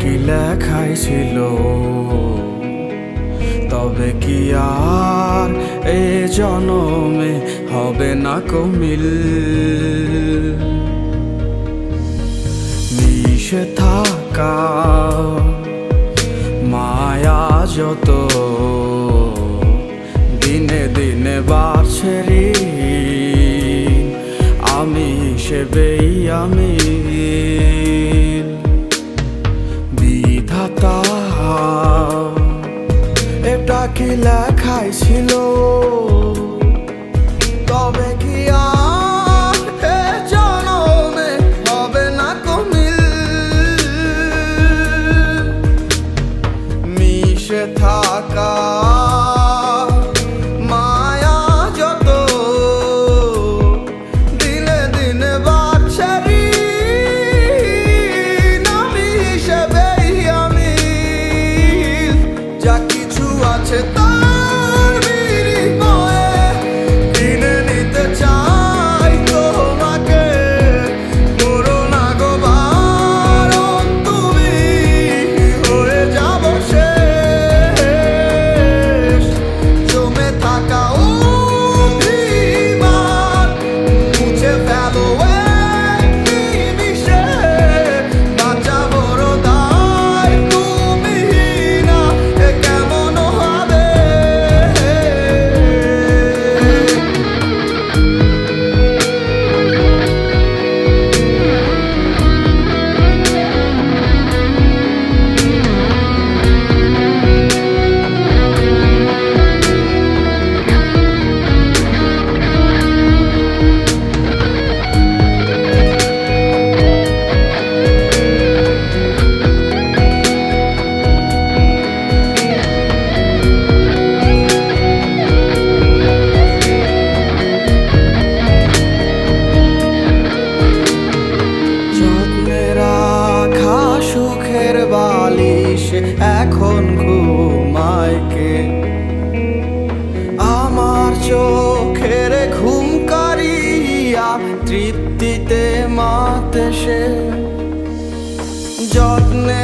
কি লেখাই ছিল, তবে কি আর এ জনমে হবে না কমিল। মিশে থাকা মায়া যত দিনে দিনে বাড়ছে ঋণ, আমি হিসেবেই আমি বিধাতা। এটা কি লেখাই ছিল, তবে কি আর এ জনমে হবে না কমিল। মিশে থাকা মায়া যত দিনে দিনে বাড়ছে ঋণ, আমি হিসেবেই আমি যা কিছু আছে তার বিনিময়ে কিনে নিতে চাই তোমাকে। করো না গো বারণ, তুমি হয়ে যাবো শেষ। জমে থাকা অভিমান মুছে ফেলো এক নিমিষে, বাঁচা বড় দায়, তুমি না এ কেমন হবে। যত্নে রাখা সুখের বালিশ এখন ঘুমায় কে? আমার চোখের ঘুম কারিয়া তৃপ্তিতে মাতে সে। যত্নে